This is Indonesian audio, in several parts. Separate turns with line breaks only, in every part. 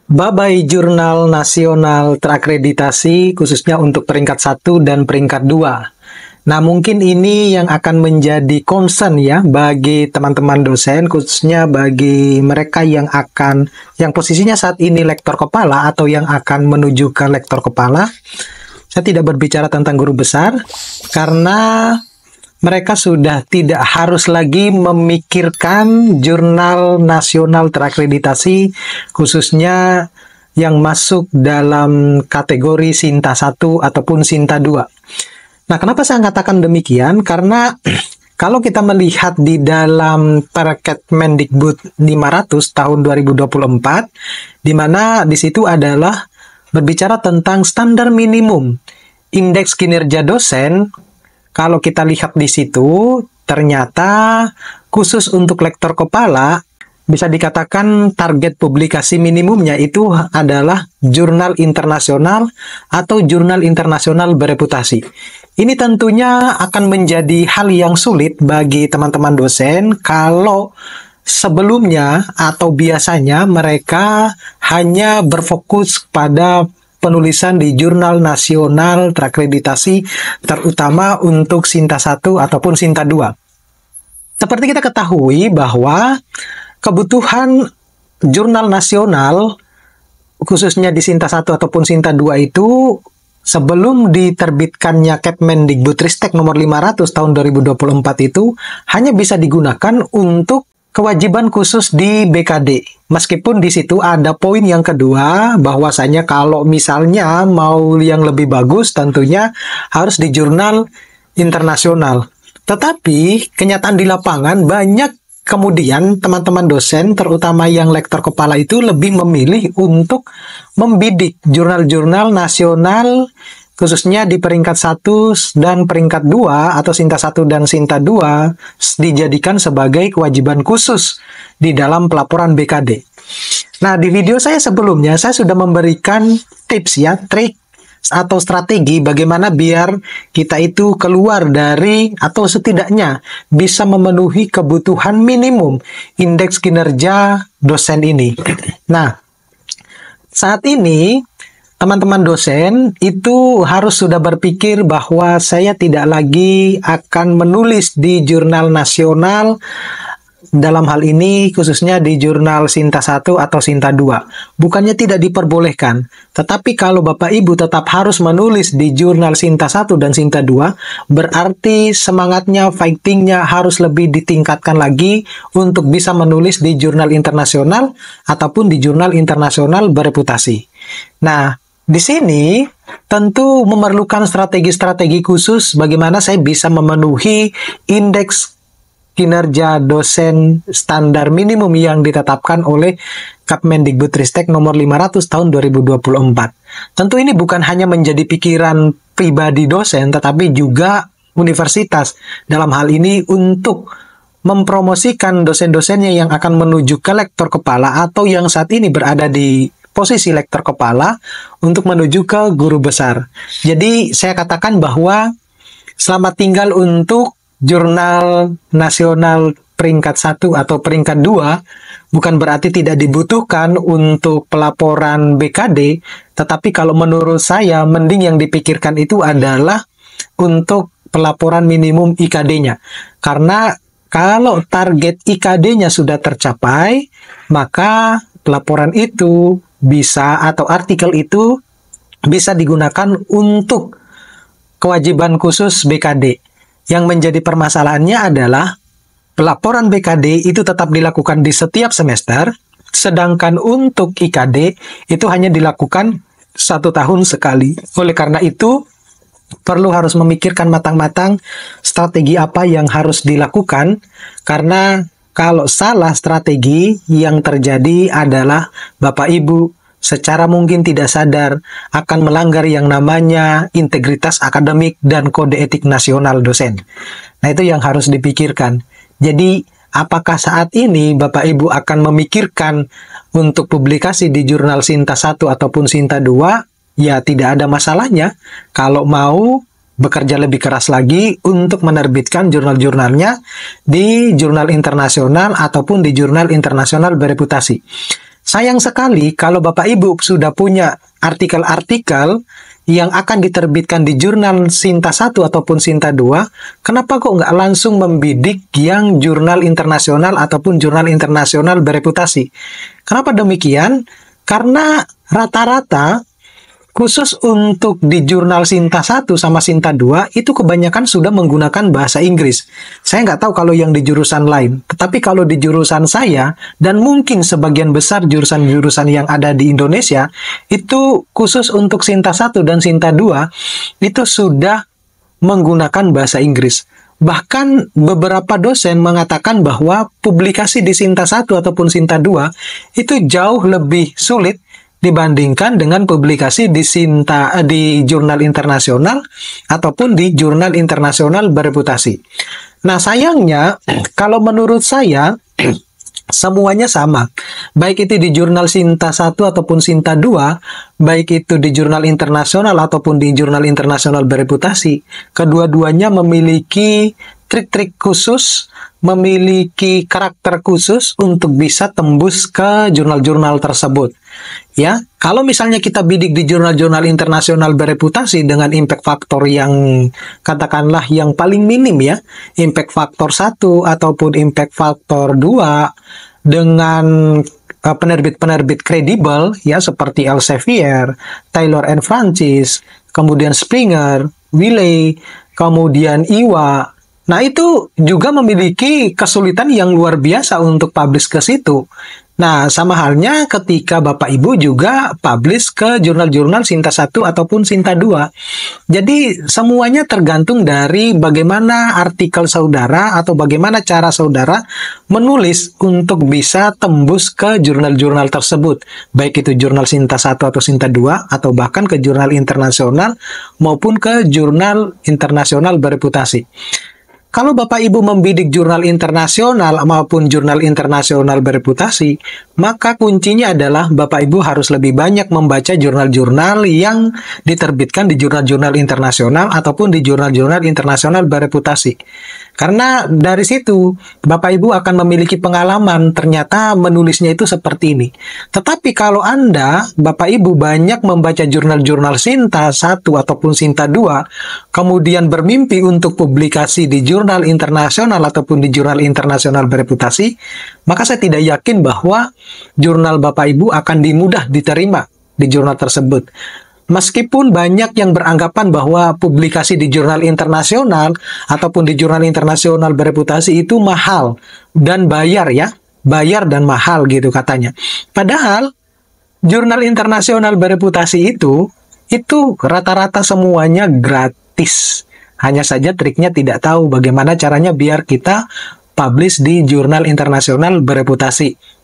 Babai Jurnal Nasional terakreditasi khususnya untuk peringkat 1 dan peringkat 2. Nah, mungkin ini yang akan menjadi concern ya bagi teman-teman dosen, khususnya bagi mereka yang posisinya saat ini lektor kepala atau yang akan menuju ke lektor kepala. Saya tidak berbicara tentang guru besar karena mereka sudah tidak harus lagi memikirkan jurnal nasional terakreditasi, khususnya yang masuk dalam kategori Sinta 1 ataupun Sinta 2. Nah, kenapa saya katakan demikian? Karena kalau kita melihat di dalam Perkemendikbud 500 tahun 2024, di mana di situ adalah berbicara tentang standar minimum indeks kinerja dosen. Kalau kita lihat di situ, ternyata khusus untuk lektor kepala, bisa dikatakan target publikasi minimumnya itu adalah jurnal internasional atau jurnal internasional bereputasi. Ini tentunya akan menjadi hal yang sulit bagi teman-teman dosen kalau sebelumnya atau biasanya mereka hanya berfokus pada penulisan di jurnal nasional terakreditasi, terutama untuk Sinta 1 ataupun Sinta 2. Seperti kita ketahui bahwa kebutuhan jurnal nasional, khususnya di Sinta 1 ataupun Sinta 2 itu, sebelum diterbitkannya Kemendikbudristek nomor 500 tahun 2024 itu, hanya bisa digunakan untuk kewajiban khusus di BKD. Meskipun di situ ada poin yang kedua, bahwasanya kalau misalnya mau yang lebih bagus, tentunya harus di jurnal internasional. Tetapi kenyataan di lapangan banyak kemudian teman-teman dosen, terutama yang lektor kepala itu lebih memilih untuk membidik jurnal-jurnal nasional, khususnya di peringkat 1 dan peringkat 2 atau Sinta 1 dan Sinta 2 dijadikan sebagai kewajiban khusus di dalam pelaporan BKD. Nah, di video saya sebelumnya saya sudah memberikan tips ya, trik atau strategi bagaimana biar kita itu keluar dari atau setidaknya bisa memenuhi kebutuhan minimum indeks kinerja dosen ini. Nah, saat ini teman-teman dosen itu harus sudah berpikir bahwa saya tidak lagi akan menulis di jurnal nasional, dalam hal ini khususnya di jurnal Sinta 1 atau Sinta 2. Bukannya tidak diperbolehkan, tetapi kalau Bapak Ibu tetap harus menulis di jurnal Sinta 1 dan Sinta 2, berarti semangatnya, fightingnya harus lebih ditingkatkan lagi untuk bisa menulis di jurnal internasional ataupun di jurnal internasional bereputasi. Nah, di sini tentu memerlukan strategi-strategi khusus bagaimana saya bisa memenuhi indeks kinerja dosen standar minimum yang ditetapkan oleh Kemendikbudristek nomor 500 tahun 2024. Tentu ini bukan hanya menjadi pikiran pribadi dosen, tetapi juga universitas. Dalam hal ini untuk mempromosikan dosen-dosennya yang akan menuju ke lektor kepala atau yang saat ini berada di posisi lektor kepala untuk menuju ke guru besar. Jadi saya katakan bahwa selamat tinggal untuk jurnal nasional peringkat 1 atau peringkat 2 bukan berarti tidak dibutuhkan untuk pelaporan BKD, tetapi kalau menurut saya mending yang dipikirkan itu adalah untuk pelaporan minimum IKD-nya. Karena kalau target IKD-nya sudah tercapai, maka pelaporan itu bisa atau artikel itu bisa digunakan untuk kewajiban khusus BKD. Yang menjadi permasalahannya adalah pelaporan BKD itu tetap dilakukan di setiap semester, sedangkan untuk IKD itu hanya dilakukan 1 tahun sekali. Oleh karena itu, perlu harus memikirkan matang-matang strategi apa yang harus dilakukan, karena kalau salah strategi yang terjadi adalah Bapak Ibu secara mungkin tidak sadar akan melanggar yang namanya integritas akademik dan kode etik nasional dosen. Nah, itu yang harus dipikirkan. Jadi, apakah saat ini Bapak Ibu akan memikirkan untuk publikasi di jurnal Sinta 1 ataupun Sinta 2? Ya, tidak ada masalahnya. Kalau mau bekerja lebih keras lagi untuk menerbitkan jurnal-jurnalnya di jurnal internasional ataupun di jurnal internasional bereputasi. Sayang sekali kalau Bapak Ibu sudah punya artikel-artikel yang akan diterbitkan di jurnal Sinta 1 ataupun Sinta 2, kenapa kok nggak langsung membidik yang jurnal internasional ataupun jurnal internasional bereputasi? Kenapa demikian? Karena rata-rata khusus untuk di jurnal Sinta 1 sama Sinta 2 itu kebanyakan sudah menggunakan bahasa Inggris. Saya nggak tahu kalau yang di jurusan lain, tetapi kalau di jurusan saya dan mungkin sebagian besar jurusan-jurusan yang ada di Indonesia, itu khusus untuk Sinta 1 dan Sinta 2 itu sudah menggunakan bahasa Inggris. Bahkan beberapa dosen mengatakan bahwa publikasi di Sinta 1 ataupun Sinta 2 itu jauh lebih sulit dibandingkan dengan publikasi di jurnal internasional ataupun di jurnal internasional bereputasi. Nah, sayangnya kalau menurut saya semuanya sama. Baik itu di jurnal Sinta 1 ataupun Sinta 2, baik itu di jurnal internasional ataupun di jurnal internasional bereputasi, kedua-duanya memiliki trik-trik khusus, memiliki karakter khusus untuk bisa tembus ke jurnal-jurnal tersebut. Ya, kalau misalnya kita bidik di jurnal-jurnal internasional bereputasi dengan impact factor yang katakanlah yang paling minim ya, impact factor 1 ataupun impact factor 2 dengan penerbit-penerbit kredibel ya seperti Elsevier, Taylor and Francis, kemudian Springer, Wiley, kemudian Iwa. Nah, itu juga memiliki kesulitan yang luar biasa untuk publish ke situ. Nah, sama halnya ketika Bapak Ibu juga publish ke jurnal-jurnal Sinta 1 ataupun Sinta 2. Jadi, semuanya tergantung dari bagaimana artikel saudara atau bagaimana cara saudara menulis untuk bisa tembus ke jurnal-jurnal tersebut. Baik itu jurnal Sinta 1 atau Sinta 2, atau bahkan ke jurnal internasional maupun ke jurnal internasional bereputasi. Kalau Bapak Ibu membidik jurnal internasional maupun jurnal internasional bereputasi, maka kuncinya adalah Bapak Ibu harus lebih banyak membaca jurnal-jurnal yang diterbitkan di jurnal-jurnal internasional ataupun di jurnal-jurnal internasional bereputasi. Karena dari situ Bapak Ibu akan memiliki pengalaman ternyata menulisnya itu seperti ini. Tetapi kalau Anda, Bapak Ibu banyak membaca jurnal-jurnal Sinta 1 ataupun Sinta 2, kemudian bermimpi untuk publikasi di jurnal internasional ataupun di jurnal internasional bereputasi, maka saya tidak yakin bahwa jurnal Bapak Ibu akan dimudah diterima di jurnal tersebut. Meskipun banyak yang beranggapan bahwa publikasi di jurnal internasional ataupun di jurnal internasional bereputasi itu mahal dan bayar ya, bayar dan mahal gitu katanya. Padahal jurnal internasional bereputasi itu rata-rata semuanya gratis. Hanya saja triknya tidak tahu bagaimana caranya biar kita publish di jurnal internasional bereputasi.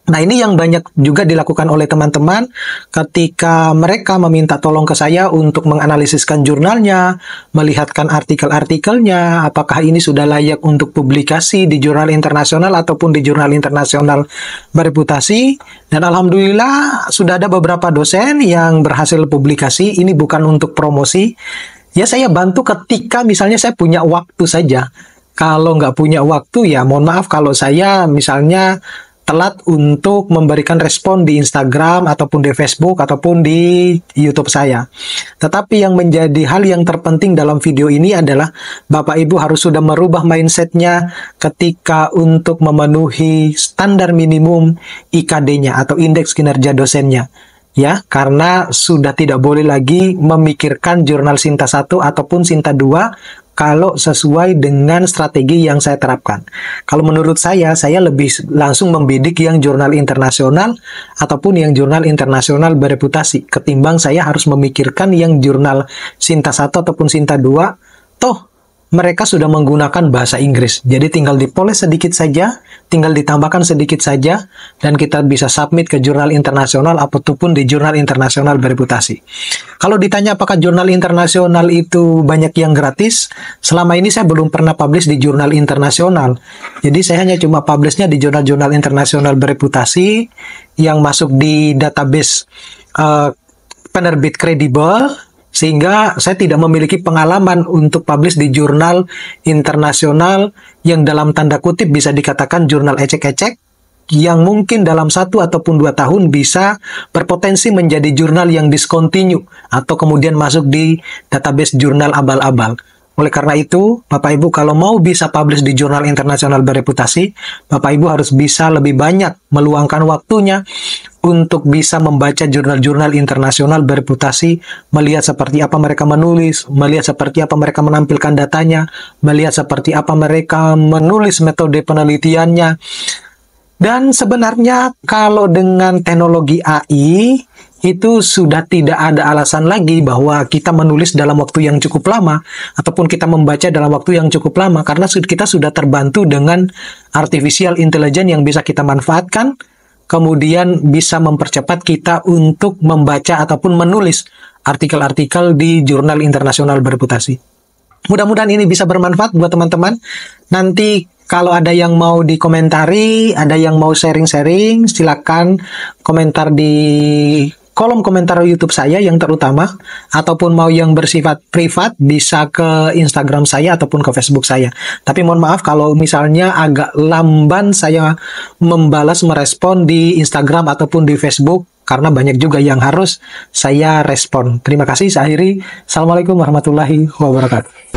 Nah, ini yang banyak juga dilakukan oleh teman-teman ketika mereka meminta tolong ke saya untuk menganalisiskan jurnalnya, melihatkan artikel-artikelnya, apakah ini sudah layak untuk publikasi di jurnal internasional ataupun di jurnal internasional bereputasi. Dan alhamdulillah sudah ada beberapa dosen yang berhasil publikasi. Ini bukan untuk promosi. Ya, saya bantu ketika misalnya saya punya waktu saja. Kalau nggak punya waktu, ya mohon maaf kalau saya misalnya telat untuk memberikan respon di Instagram ataupun di Facebook ataupun di YouTube saya. Tetapi yang menjadi hal yang terpenting dalam video ini adalah Bapak Ibu harus sudah merubah mindsetnya ketika untuk memenuhi standar minimum IKD-nya atau indeks kinerja dosennya. Ya, karena sudah tidak boleh lagi memikirkan jurnal Sinta 1 ataupun Sinta 2 kalau sesuai dengan strategi yang saya terapkan. Kalau menurut saya lebih langsung membidik yang jurnal internasional ataupun yang jurnal internasional bereputasi, ketimbang saya harus memikirkan yang jurnal Sinta 1 ataupun Sinta 2, toh mereka sudah menggunakan bahasa Inggris. Jadi tinggal dipoles sedikit saja, tinggal ditambahkan sedikit saja, dan kita bisa submit ke jurnal internasional ataupun di jurnal internasional bereputasi. Kalau ditanya apakah jurnal internasional itu banyak yang gratis, selama ini saya belum pernah publish di jurnal internasional. Jadi saya hanya cuma publishnya di jurnal-jurnal internasional bereputasi yang masuk di database penerbit kredibel, sehingga saya tidak memiliki pengalaman untuk publish di jurnal internasional yang dalam tanda kutip bisa dikatakan jurnal ecek-ecek, yang mungkin dalam 1 ataupun 2 tahun bisa berpotensi menjadi jurnal yang discontinue atau kemudian masuk di database jurnal abal-abal. Oleh karena itu, Bapak Ibu kalau mau bisa publish di jurnal internasional bereputasi, Bapak Ibu harus bisa lebih banyak meluangkan waktunya untuk bisa membaca jurnal-jurnal internasional bereputasi, melihat seperti apa mereka menulis, melihat seperti apa mereka menampilkan datanya, melihat seperti apa mereka menulis metode penelitiannya. Dan sebenarnya kalau dengan teknologi AI, itu sudah tidak ada alasan lagi bahwa kita menulis dalam waktu yang cukup lama ataupun kita membaca dalam waktu yang cukup lama, karena kita sudah terbantu dengan artificial intelligence yang bisa kita manfaatkan, kemudian bisa mempercepat kita untuk membaca ataupun menulis artikel-artikel di jurnal internasional bereputasi. Mudah-mudahan ini bisa bermanfaat buat teman-teman. Nanti kalau ada yang mau dikomentari, ada yang mau sharing-sharing, silakan komentar di kolom komentar YouTube saya yang terutama, ataupun mau yang bersifat privat bisa ke Instagram saya ataupun ke Facebook saya. Tapi mohon maaf kalau misalnya agak lamban saya merespon di Instagram ataupun di Facebook, karena banyak juga yang harus saya respon. Terima kasih, saya akhiri. Assalamualaikum warahmatullahi wabarakatuh.